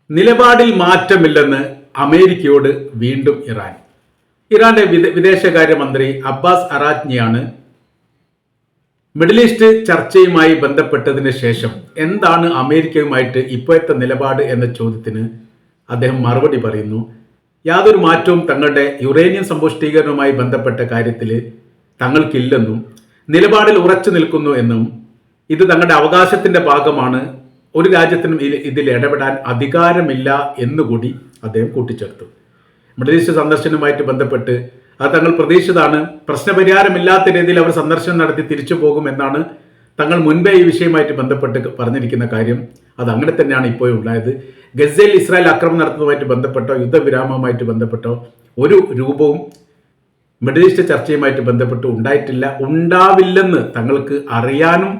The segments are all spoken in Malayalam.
നിലപാടിൽ മാറ്റമില്ലെന്ന് അമേരിക്കയോട് വീണ്ടും ഇറാൻ. ഇറാന്റെ വിദേശകാര്യമന്ത്രി അബ്ബാസ് അറാഗ്ചിയാണ് മിഡിൽ ഈസ്റ്റ് ചർച്ചയുമായി ബന്ധപ്പെട്ടതിന് ശേഷം എന്താണ് അമേരിക്കയുമായിട്ട് ഇപ്പോഴത്തെ നിലപാട് എന്ന ചോദ്യത്തിന് അദ്ദേഹം മറുപടി പറയുന്നു. യാതൊരു മാറ്റവും തങ്ങളുടെ യുറേനിയം സമ്പുഷ്ടീകരണവുമായി ബന്ധപ്പെട്ട കാര്യത്തിൽ തങ്ങൾക്കില്ലെന്നും നിലപാടിൽ ഉറച്ചു നിൽക്കുന്നു എന്നും ഇത് തങ്ങളുടെ അവകാശത്തിന്റെ ഭാഗമാണ്, ഒരു രാജ്യത്തിനും ഇതിൽ ഇടപെടാൻ അധികാരമില്ല എന്നുകൂടി അദ്ദേഹം കൂട്ടിച്ചേർത്തു. മിഡിൽ ഈസ്റ്റ് സന്ദർശനവുമായിട്ട് ബന്ധപ്പെട്ട് അത് തങ്ങൾ പ്രതീക്ഷിച്ചതാണ്. പ്രശ്നപരിഹാരമില്ലാത്ത രീതിയിൽ അവർ സന്ദർശനം നടത്തി തിരിച്ചു പോകുമെന്നാണ് തങ്ങൾ മുൻപേ ഈ വിഷയവുമായിട്ട് ബന്ധപ്പെട്ട് പറഞ്ഞിരിക്കുന്ന കാര്യം. അത് അങ്ങനെ തന്നെയാണ് ഇപ്പോൾ ഉണ്ടായത്. ഗസയിൽ ഇസ്രായേൽ ആക്രമണം നടത്തുന്നതുമായിട്ട് ബന്ധപ്പെട്ടോ യുദ്ധവിരാമവുമായിട്ട് ബന്ധപ്പെട്ടോ ഒരു രൂപവും മിഡിൽ ഈസ്റ്റ് ചർച്ചയുമായിട്ട് ബന്ധപ്പെട്ട് ഉണ്ടായിട്ടില്ല, ഉണ്ടാവില്ലെന്ന് തങ്ങൾക്ക് അറിയാനും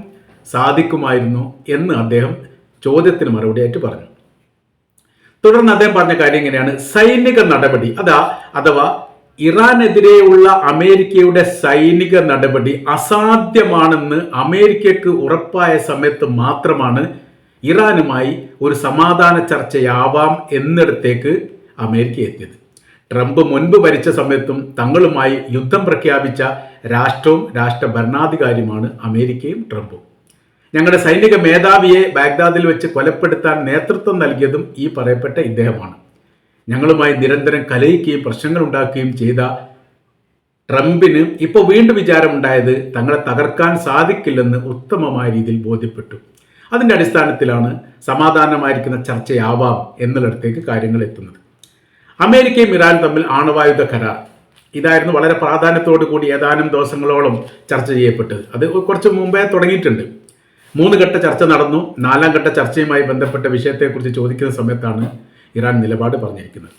സാധിക്കുമായിരുന്നു എന്ന് അദ്ദേഹം ചോദ്യത്തിന് മറുപടിയായിട്ട് പറഞ്ഞു. തുടർന്ന് അദ്ദേഹം പറഞ്ഞ കാര്യം ഇങ്ങനെയാണ്: സൈനിക നടപടി അഥവാ ഇറാനെതിരെയുള്ള അമേരിക്കയുടെ സൈനിക നടപടി അസാധ്യമാണെന്ന് അമേരിക്കക്ക് ഉറപ്പായ സമയത്ത് മാത്രമാണ് ഇറാനുമായി ഒരു സമാധാന ചർച്ചയാവാം എന്നിടത്തേക്ക് അമേരിക്ക എത്തിയത്. ട്രംപ് മുൻപ് ഭരിച്ച സമയത്തും തങ്ങളുമായി യുദ്ധം പ്രഖ്യാപിച്ച രാഷ്ട്രവും രാഷ്ട്ര ഭരണാധികാരിയുമാണ് അമേരിക്കയും ട്രംപും. ഞങ്ങളുടെ സൈനിക മേധാവിയെ ബാഗ്ദാദിൽ വെച്ച് കൊലപ്പെടുത്താൻ നേതൃത്വം നൽകിയതും ഈ പറയപ്പെട്ട ഇദ്ദേഹമാണ്. ഞങ്ങളുമായി നിരന്തരം കലഹിക്കുകയും പ്രശ്നങ്ങൾ ഉണ്ടാക്കുകയും ചെയ്ത ട്രംപിന് ഇപ്പോൾ വീണ്ടും വിചാരമുണ്ടായത് തങ്ങളെ തകർക്കാൻ സാധിക്കില്ലെന്ന് ഉത്തമമായ രീതിയിൽ ബോധ്യപ്പെട്ടു. അതിൻ്റെ അടിസ്ഥാനത്തിലാണ് സമാധാനമായിരിക്കുന്ന ചർച്ചയാവാം എന്നിടത്തേക്ക് കാര്യങ്ങൾ എത്തുന്നത്. അമേരിക്കയും ഇറാനും തമ്മിൽ ആണവായുധ കരാർ ഇതായിരുന്നു വളരെ പ്രാധാന്യത്തോടു കൂടി ഏതാനും ദിവസങ്ങളോളം ചർച്ച ചെയ്യപ്പെട്ടത്. അത് കുറച്ച് മുമ്പേ തുടങ്ങിയിട്ടുണ്ട്. 3 ഘട്ട ചർച്ച നടന്നു. 4ാം ഘട്ട ചർച്ചയുമായി ബന്ധപ്പെട്ട വിഷയത്തെക്കുറിച്ച് ചോദിക്കുന്ന സമയത്താണ് ഇറാൻ നിലപാട് പറഞ്ഞിരിക്കുന്നത്.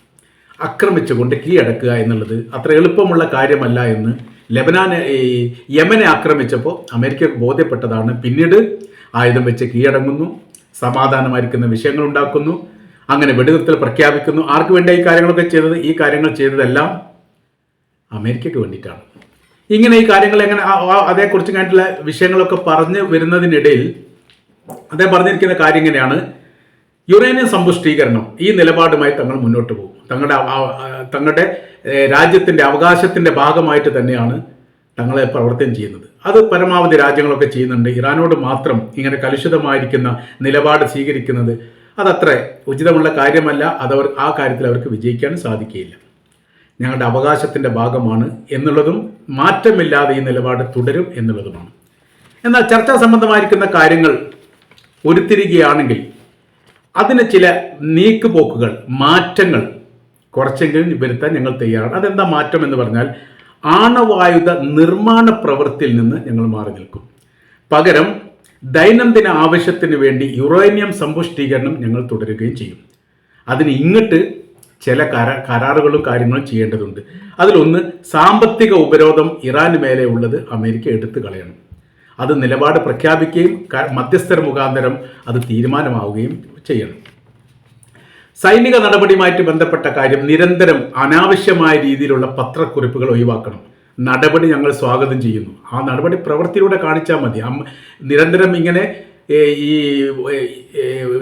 ആക്രമിച്ചുകൊണ്ട് കീഴടക്കുക എന്നുള്ളത് അത്ര എളുപ്പമുള്ള കാര്യമല്ല എന്ന് യമനെ ആക്രമിച്ചപ്പോൾ അമേരിക്ക ബോധ്യപ്പെട്ടതാണ്. പിന്നീട് ആയുധം വെച്ച് കീഴടങ്ങുന്നു, സമാധാനമായിരിക്കുന്ന വിഷയങ്ങൾ ഉണ്ടാക്കുന്നു, അങ്ങനെ വെടിനിർത്തൽ പ്രഖ്യാപിക്കുന്നു. ആർക്ക് വേണ്ടിയാണ് ഈ കാര്യങ്ങളൊക്കെ ചെയ്തത്? ഈ കാര്യങ്ങൾ ചെയ്തതെല്ലാം അമേരിക്കയ്ക്ക് വേണ്ടിയിട്ടാണ്. ഇങ്ങനെ ഈ കാര്യങ്ങൾ എങ്ങനെ അതേക്കുറിച്ച് കഴിഞ്ഞിട്ടുള്ള വിഷയങ്ങളൊക്കെ പറഞ്ഞു വരുന്നതിനിടയിൽ അദ്ദേഹം പറഞ്ഞിരിക്കുന്ന കാര്യം ഇങ്ങനെയാണ്: യുറേനിയം സമ്പുഷ്ടീകരണം ഈ നിലപാടുമായി തങ്ങൾ മുന്നോട്ട് പോകും. തങ്ങളുടെ രാജ്യത്തിൻ്റെ അവകാശത്തിൻ്റെ ഭാഗമായിട്ട് തന്നെയാണ് തങ്ങളെ പ്രവർത്തനം ചെയ്യുന്നത്. അത് പരമാവധി രാജ്യങ്ങളൊക്കെ ചെയ്യുന്നുണ്ട്. ഇറാനോട് മാത്രം ഇങ്ങനെ കലുഷിതമായിരിക്കുന്ന നിലപാട് സ്വീകരിക്കുന്നത് അതത്ര ഉചിതമുള്ള കാര്യമല്ല. അതവർ ആ കാര്യത്തിൽ അവർക്ക് വിജയിക്കാൻ സാധിക്കുകയില്ല. ഞങ്ങളുടെ അവകാശത്തിൻ്റെ ഭാഗമാണ് എന്നുള്ളതും മാറ്റമില്ലാതെ ഈ നിലപാട് തുടരും എന്നുള്ളതുമാണ്. എന്നാൽ ചർച്ചാ സംബന്ധമായിരിക്കുന്ന കാര്യങ്ങൾ ഉരുത്തിരിക്കുകയാണെങ്കിൽ അതിന് ചില നീക്കുപോക്കുകൾ, മാറ്റങ്ങൾ കുറച്ചെങ്കിലും വരുത്താൻ ഞങ്ങൾ തയ്യാറാണ്. അതെന്താ മാറ്റം എന്ന് പറഞ്ഞാൽ, ആണവായുധ നിർമ്മാണ പ്രവൃത്തിയിൽ നിന്ന് ഞങ്ങൾ മാറി നിൽക്കും. പകരം ദൈനംദിന ആവശ്യത്തിന് വേണ്ടി യുറേനിയം സമ്പുഷ്ടീകരണം ഞങ്ങൾ തുടരുകയും ചെയ്യും. അതിന് ഇങ്ങോട്ട് ചില കരാറുകളും കാര്യങ്ങളും ചെയ്യേണ്ടതുണ്ട്. അതിലൊന്ന്, സാമ്പത്തിക ഉപരോധം ഇറാന് മേലെ ഉള്ളത് അമേരിക്ക എടുത്തു കളയണം. അത് നിലപാട് പ്രഖ്യാപിക്കുകയും മധ്യസ്ഥർ മുഖാന്തരം അത് തീരുമാനമാവുകയും ചെയ്യണം. സൈനിക നടപടിയുമായിട്ട് ബന്ധപ്പെട്ട കാര്യം, നിരന്തരം അനാവശ്യമായ രീതിയിലുള്ള പത്രക്കുറിപ്പുകൾ ഒഴിവാക്കണം. നടപടി ഞങ്ങൾ സ്വാഗതം ചെയ്യുന്നു. ആ നടപടി പ്രവൃത്തിയിലൂടെ കാണിച്ചാൽ മതി. നിരന്തരം ഇങ്ങനെ ഈ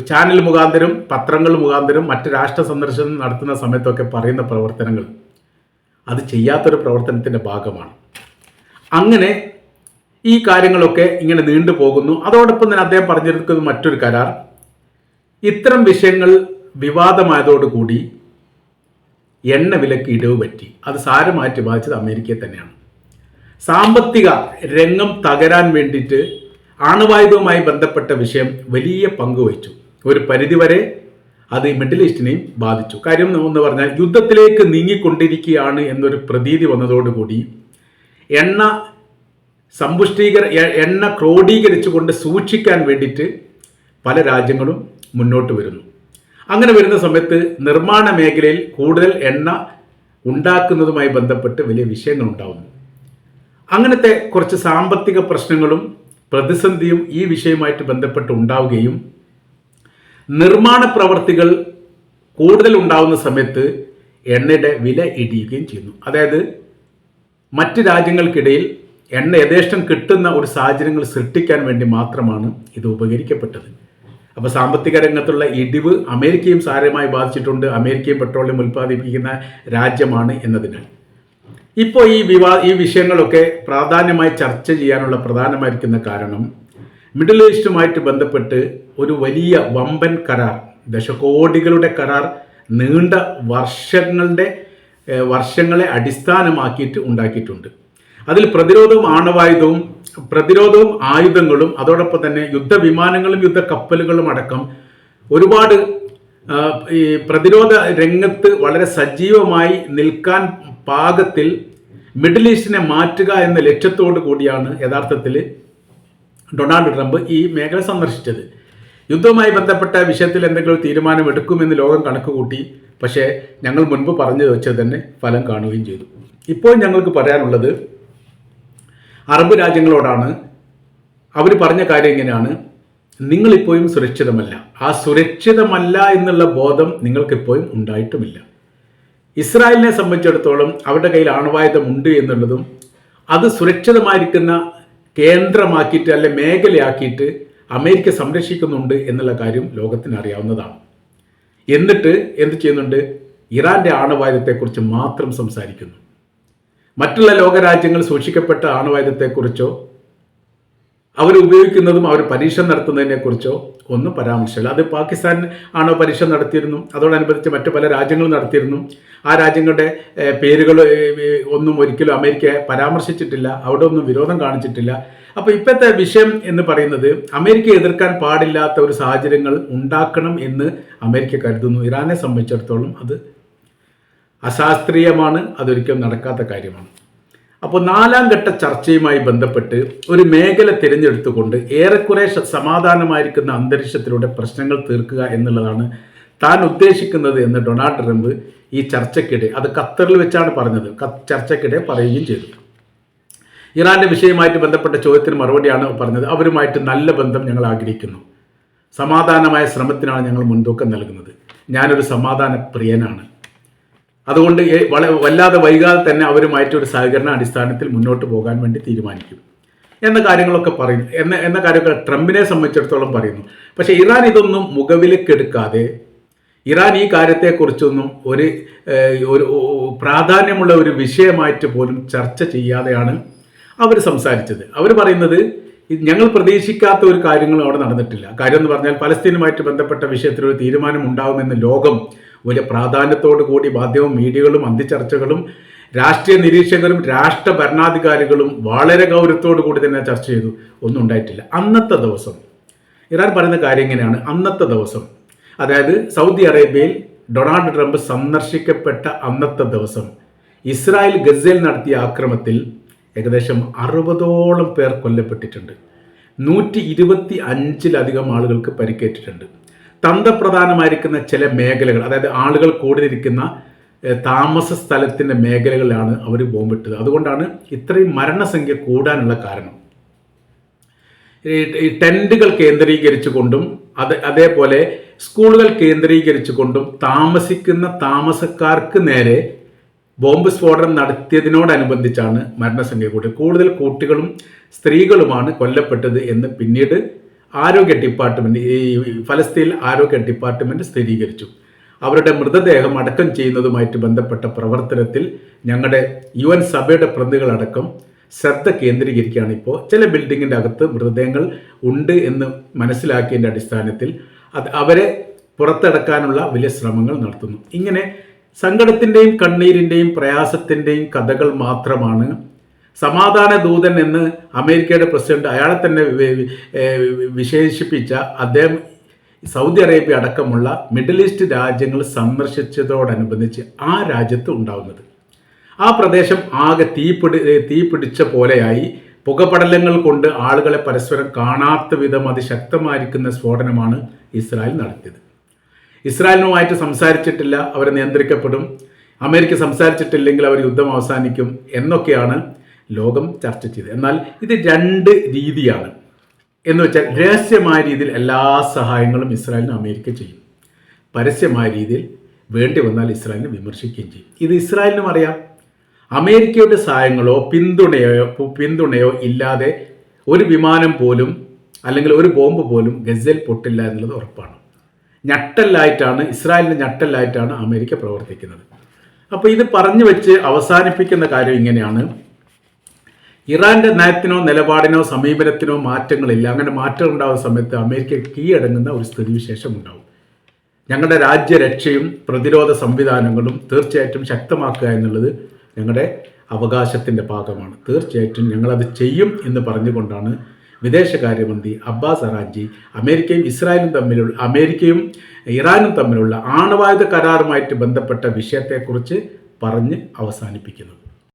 ചാനൽ മുഖാന്തരം, പത്രങ്ങൾ മുഖാന്തരം മറ്റ് രാഷ്ട്ര സന്ദർശനം നടത്തുന്ന സമയത്തൊക്കെ പറയുന്ന പ്രവർത്തനങ്ങൾ അത് ചെയ്യാത്തൊരു പ്രവർത്തനത്തിൻ്റെ ഭാഗമാണ്. അങ്ങനെ ഈ കാര്യങ്ങളൊക്കെ ഇങ്ങനെ നീണ്ടു പോകുന്നു. അതോടൊപ്പം തന്നെ അദ്ദേഹം പറഞ്ഞിരിക്കുന്ന മറ്റൊരു കരാർ, ഇത്തരം വിഷയങ്ങൾ വിവാദമായതോടുകൂടി എണ്ണ വിലക്ക് ഇടിവ് പറ്റി. അത് സാരമാറ്റി ബാധിച്ചത് അമേരിക്കയെ തന്നെയാണ്. സാമ്പത്തിക രംഗം തകരാൻ വേണ്ടിയിട്ട് ആണവായുധവുമായി ബന്ധപ്പെട്ട വിഷയം വലിയ പങ്ക് വഹിച്ചു. ഒരു പരിധിവരെ അത് മിഡിൽ ഈസ്റ്റിനെയും ബാധിച്ചു. കാര്യം എന്ന് പറഞ്ഞാൽ, യുദ്ധത്തിലേക്ക് നീങ്ങിക്കൊണ്ടിരിക്കുകയാണ് എന്നൊരു പ്രതീതി വന്നതോടുകൂടി എണ്ണ ക്രോഡീകരിച്ചുകൊണ്ട് സൂക്ഷിക്കാൻ വേണ്ടിയിട്ട് പല രാജ്യങ്ങളും മുന്നോട്ട് വരുന്നു. അങ്ങനെ വരുന്ന സമയത്ത് നിർമ്മാണ മേഖലയിൽ കൂടുതൽ എണ്ണ ഉണ്ടാക്കുന്നതുമായി ബന്ധപ്പെട്ട് വലിയ വിഷയങ്ങൾ ഉണ്ടാകുന്നു. അങ്ങനത്തെ കുറച്ച് സാമ്പത്തിക പ്രശ്നങ്ങളും പ്രതിസന്ധിയും ഈ വിഷയവുമായിട്ട് ബന്ധപ്പെട്ട് ഉണ്ടാവുകയും നിർമ്മാണ പ്രവർത്തികൾ കൂടുതൽ ഉണ്ടാവുന്ന സമയത്ത് എണ്ണയുടെ വില ഇടിയുകയും ചെയ്യുന്നു. അതായത് മറ്റ് രാജ്യങ്ങൾക്കിടയിൽ എണ്ണ യഥേഷ്ടം കിട്ടുന്ന ഒരു സാഹചര്യങ്ങൾ സൃഷ്ടിക്കാൻ വേണ്ടി മാത്രമാണ് ഇത് ഉപകരിക്കപ്പെട്ടത്. അപ്പോൾ സാമ്പത്തിക രംഗത്തുള്ള ഇടിവ് അമേരിക്കയും സാരമായി ബാധിച്ചിട്ടുണ്ട്. അമേരിക്കയും പെട്രോളിയം ഉൽപ്പാദിപ്പിക്കുന്ന രാജ്യമാണ് എന്നതിനാൽ ഇപ്പോൾ ഈ വിഷയങ്ങളൊക്കെ പ്രാധാന്യമായി ചർച്ച ചെയ്യാനുള്ള പ്രധാനമായിരിക്കുന്ന കാരണം മിഡിൽ ഈസ്റ്റുമായിട്ട് ബന്ധപ്പെട്ട് ഒരു വലിയ വമ്പൻ കരാർ, ദശകോടികളുടെ കരാർ നീണ്ട വർഷങ്ങളെ അടിസ്ഥാനമാക്കിയിട്ട് ഉണ്ടാക്കിയിട്ടുണ്ട്. അതിൽ പ്രതിരോധവും ആയുധങ്ങളും അതോടൊപ്പം തന്നെ യുദ്ധവിമാനങ്ങളും യുദ്ധക്കപ്പലുകളും അടക്കം ഒരുപാട് ഈ പ്രതിരോധ രംഗത്ത് വളരെ സജീവമായി നിൽക്കാൻ പാകത്തിൽ മിഡിൽ ഈസ്റ്റിനെ മാറ്റുക എന്ന ലക്ഷ്യത്തോടു കൂടിയാണ് യഥാർത്ഥത്തിൽ ഡൊണാൾഡ് ട്രംപ് ഈ മേഖല സന്ദർശിച്ചത്. യുദ്ധവുമായി ബന്ധപ്പെട്ട വിഷയത്തിൽ എന്തെങ്കിലും തീരുമാനമെടുക്കുമെന്ന് ലോകം കണക്ക് കൂട്ടി. പക്ഷേ ഞങ്ങൾ മുൻപ് പറഞ്ഞു വെച്ചത് തന്നെ ഫലം കാണുകയും ചെയ്തു. ഇപ്പോൾ ഞങ്ങൾക്ക് പറയാനുള്ളത് അറബ് രാജ്യങ്ങളോടാണ്. അവർ പറഞ്ഞ കാര്യം ഇങ്ങനെയാണ്: നിങ്ങളിപ്പോഴും സുരക്ഷിതമല്ല. ആ സുരക്ഷിതമല്ല എന്നുള്ള ബോധം നിങ്ങൾക്കിപ്പോഴും ഉണ്ടായിട്ടുമില്ല. ഇസ്രായേലിനെ സംബന്ധിച്ചിടത്തോളം അവരുടെ കയ്യിൽ ആണവായുധമുണ്ട് എന്നുള്ളതും അത് സുരക്ഷിതമായിരിക്കുന്ന കേന്ദ്രമാക്കിയിട്ട് അല്ലെ മേഖലയാക്കിയിട്ട് അമേരിക്ക സംരക്ഷിക്കുന്നുണ്ട് എന്നുള്ള കാര്യം ലോകത്തിന് അറിയാവുന്നതാണ്. എന്നിട്ട് എന്ത് ചെയ്യുന്നുണ്ട്? ഇറാൻ്റെ ആണവായുധത്തെക്കുറിച്ച് മാത്രം സംസാരിക്കുന്നു. മറ്റുള്ള ലോകരാജ്യങ്ങൾ സൂക്ഷിക്കപ്പെട്ട ആണവായുധത്തെക്കുറിച്ചോ അവർ ഉപയോഗിക്കുന്നതും അവർ പരീക്ഷണം നടത്തുന്നതിനെക്കുറിച്ചോ ഒന്നും പരാമർശമില്ല. അത് പാകിസ്ഥാൻ ആണോ പരീക്ഷണം നടത്തിയിരുന്നു, അതോടനുബന്ധിച്ച് മറ്റു പല രാജ്യങ്ങളും നടത്തിയിരുന്നു. ആ രാജ്യങ്ങളുടെ പേരുകൾ ഒന്നും ഒരിക്കലും അമേരിക്ക പരാമർശിച്ചിട്ടില്ല, അവിടെ ഒന്നും വിരോധം കാണിച്ചിട്ടില്ല. അപ്പോൾ ഇപ്പോഴത്തെ വിഷയം എന്ന് പറയുന്നത് അമേരിക്ക എതിർക്കാൻ പാടില്ലാത്ത ഒരു സാഹചര്യങ്ങൾ ഉണ്ടാക്കണം എന്ന് അമേരിക്ക കരുതുന്നു. ഇറാനെ സംബന്ധിച്ചിടത്തോളം അത് അശാസ്ത്രീയമാണ്, അതൊരിക്കലും നടക്കാത്ത കാര്യമാണ്. അപ്പോൾ 4ാം ഘട്ട ചർച്ചയുമായി ബന്ധപ്പെട്ട് ഒരു മേഖല തിരഞ്ഞെടുത്തുകൊണ്ട് ഏറെക്കുറെ സമാധാനമായിരിക്കുന്ന അന്തരീക്ഷത്തിലൂടെ പ്രശ്നങ്ങൾ തീർക്കുക എന്നുള്ളതാണ് താൻ ഉദ്ദേശിക്കുന്നത് എന്ന് ഡൊണാൾഡ് ട്രംപ് ഈ ചർച്ചയ്ക്കിടെ, അത് ഖത്തറിൽ വെച്ചാണ് പറഞ്ഞത്, ചർച്ചയ്ക്കിടെ പറയുകയും ചെയ്തു. ഇറാന്റെ വിഷയവുമായിട്ട് ബന്ധപ്പെട്ട ചോദ്യത്തിന് മറുപടിയാണ് പറഞ്ഞത്. അവരുമായിട്ട് നല്ല ബന്ധം ഞങ്ങൾ ആഗ്രഹിക്കുന്നു, സമാധാനമായ ശ്രമത്തിനാണ് ഞങ്ങൾ മുൻതൂക്കം നൽകുന്നത്. ഞാനൊരു സമാധാന പ്രിയനാണ്, അതുകൊണ്ട് വല്ലാതെ വൈകാതെ തന്നെ അവരുമായിട്ട് ഒരു സഹകരണ അടിസ്ഥാനത്തിൽ മുന്നോട്ട് പോകാൻ വേണ്ടി തീരുമാനിക്കും എന്ന കാര്യങ്ങളൊക്കെ പറയുന്നു. എന്ന കാര്യമൊക്കെ ട്രംപിനെ സംബന്ധിച്ചിടത്തോളം പറയുന്നു. പക്ഷേ ഇറാൻ ഇതൊന്നും മുഖവിലക്കെടുക്കാതെ, ഇറാൻ ഈ കാര്യത്തെക്കുറിച്ചൊന്നും ഒരു പ്രാധാന്യമുള്ള ഒരു വിഷയമായിട്ട് പോലും ചർച്ച ചെയ്യാതെയാണ് അവർ സംസാരിച്ചത്. അവർ പറയുന്നത് ഞങ്ങൾ പ്രതീക്ഷിക്കാത്ത ഒരു കാര്യങ്ങളും അവിടെ നടന്നിട്ടില്ല. കാര്യം എന്ന് പറഞ്ഞാൽ പലസ്തീനുമായിട്ട് ബന്ധപ്പെട്ട വിഷയത്തിൽ ഒരു തീരുമാനം ഉണ്ടാകുമെന്ന് ലോകം വലിയ പ്രാധാന്യത്തോടു കൂടി മാധ്യമവും മീഡിയകളും അന്തിച്ചർച്ചകളും രാഷ്ട്രീയ നിരീക്ഷകരും രാഷ്ട്ര ഭരണാധികാരികളും വളരെ ഗൗരവത്തോടു കൂടി തന്നെ ചർച്ച ചെയ്തു. ഒന്നും ഉണ്ടായിട്ടില്ല. അന്നത്തെ ദിവസം ഇറാൻ പറയുന്ന കാര്യം ഇങ്ങനെയാണ്: അന്നത്തെ ദിവസം, അതായത് സൗദി അറേബ്യയിൽ ഡൊണാൾഡ് ട്രംപ് സന്ദർശിക്കപ്പെട്ട അന്നത്തെ ദിവസം ഇസ്രായേൽ ഗസയിൽ നടത്തിയ ആക്രമണത്തിൽ ഏകദേശം 60ഓളം പേർ കൊല്ലപ്പെട്ടിട്ടുണ്ട്. 125ലധികം ആളുകൾക്ക് പരിക്കേറ്റിട്ടുണ്ട്. തന്ത്രപ്രധാനമായിരിക്കുന്ന ചില മേഖലകൾ, അതായത് ആളുകൾ കൂടിയിരിക്കുന്ന താമസ സ്ഥലത്തിൻ്റെ മേഖലകളിലാണ് അവർ ബോംബിട്ടത്. അതുകൊണ്ടാണ് ഇത്രയും മരണസംഖ്യ കൂടാനുള്ള കാരണം. ഈ ടെൻറ്റുകൾ കേന്ദ്രീകരിച്ചുകൊണ്ടും അതേപോലെ സ്കൂളുകൾ കേന്ദ്രീകരിച്ചുകൊണ്ടും താമസിക്കുന്ന താമസക്കാർക്ക് നേരെ ബോംബ് സ്ഫോടനം നടത്തിയതിനോടനുബന്ധിച്ചാണ് മരണസംഖ്യ കൂടി. കൂടുതൽ കുട്ടികളും സ്ത്രീകളുമാണ് കൊല്ലപ്പെട്ടത് എന്ന് പിന്നീട് ആരോഗ്യ ഡിപ്പാർട്ട്മെൻറ്റ്, ഈ ഫലസ്തീൻ ആരോഗ്യ ഡിപ്പാർട്ട്മെൻറ്റ് സ്ഥിരീകരിച്ചു. അവരുടെ മൃതദേഹം അടക്കം ചെയ്യുന്നതുമായിട്ട് ബന്ധപ്പെട്ട പ്രവർത്തനത്തിൽ ഞങ്ങളുടെ UN സഭയുടെ പ്രതിനിധികളടക്കം ശ്രദ്ധ കേന്ദ്രീകരിക്കുകയാണ്. ഇപ്പോൾ ചില ബിൽഡിങ്ങിൻ്റെ അകത്ത് മൃതദേഹങ്ങൾ ഉണ്ട് എന്ന് മനസ്സിലാക്കിയതിൻ്റെ അടിസ്ഥാനത്തിൽ അവരെ പുറത്തെടുക്കാനുള്ള വലിയ ശ്രമങ്ങൾ നടത്തുന്നു. ഇങ്ങനെ സങ്കടത്തിൻ്റെയും കണ്ണീരിൻ്റെയും പ്രയാസത്തിൻ്റെയും കഥകൾ മാത്രമാണ് സമാധാന ദൂതൻ എന്ന് അമേരിക്കയുടെ പ്രസിഡന്റ് അയാളെ തന്നെ വിശേഷിപ്പിച്ച അദ്ദേഹം സൗദി അറേബ്യ അടക്കമുള്ള മിഡിൽ ഈസ്റ്റ് രാജ്യങ്ങൾ സന്ദർശിച്ചതോടനുബന്ധിച്ച് ആ രാജ്യത്ത് ഉണ്ടാകുന്നത്. ആ പ്രദേശം ആകെ തീ പിടിച്ച പോലെയായി. പുകപടലങ്ങൾ കൊണ്ട് ആളുകളെ പരസ്പരം കാണാത്ത വിധം അതിശക്തമായിരിക്കുന്ന സ്ഫോടനമാണ് ഇസ്രായേൽ നടത്തിയത്. ഇസ്രായേലിനുമായിട്ട് സംസാരിച്ചിട്ടില്ല, അവരെ നിയന്ത്രിക്കപ്പെടും, അമേരിക്ക സംസാരിച്ചിട്ടില്ലെങ്കിൽ അവർ യുദ്ധം അവസാനിക്കും എന്നൊക്കെയാണ് ലോകം ചർച്ച ചെയ്തത്. എന്നാൽ ഇത് 2 രീതിയാണ്. എന്ന് വെച്ചാൽ രഹസ്യമായ രീതിയിൽ എല്ലാ സഹായങ്ങളും ഇസ്രായേലിന് അമേരിക്ക ചെയ്യും, പരസ്യമായ രീതിയിൽ വേണ്ടി വന്നാൽ ഇസ്രായേലിനെ വിമർശിക്കുകയും ചെയ്യും. ഇത് ഇസ്രായേലിനും അറിയാം. അമേരിക്കയുടെ സഹായങ്ങളോ പിന്തുണയോ ഇല്ലാതെ ഒരു വിമാനം പോലും അല്ലെങ്കിൽ ഒരു ബോംബ് പോലും ഗസയിൽ പൊട്ടില്ല എന്നുള്ളത് ഉറപ്പാണ്. ഇസ്രായേലിൻ്റെ ഞെട്ടലായിട്ടാണ് അമേരിക്ക പ്രവർത്തിക്കുന്നത്. അപ്പോൾ ഇത് പറഞ്ഞു വെച്ച് അവസാനിപ്പിക്കുന്ന കാര്യം ഇങ്ങനെയാണ്: ഇറാന്റെ നയത്തിനോ നിലപാടിനോ സമീപനത്തിനോ മാറ്റങ്ങളില്ല. അങ്ങനെ മാറ്റം ഉണ്ടാകുന്ന സമയത്ത് അമേരിക്ക കീഴടങ്ങുന്ന ഒരു സ്ഥിതിവിശേഷം ഉണ്ടാവും. ഞങ്ങളുടെ രാജ്യരക്ഷയും പ്രതിരോധ സംവിധാനങ്ങളും തീർച്ചയായിട്ടും ശക്തമാക്കുക എന്നുള്ളത് ഞങ്ങളുടെ അവകാശത്തിൻ്റെ ഭാഗമാണ്. തീർച്ചയായിട്ടും ഞങ്ങളത് ചെയ്യും എന്ന് പറഞ്ഞുകൊണ്ടാണ് വിദേശകാര്യമന്ത്രി അബ്ബാസ് അറാഗ്ചി അമേരിക്കയും ഇറാനും തമ്മിലുള്ള ആണവായുധ കരാറുമായിട്ട് ബന്ധപ്പെട്ട വിഷയത്തെക്കുറിച്ച് പറഞ്ഞ് അവസാനിപ്പിക്കുന്നത്.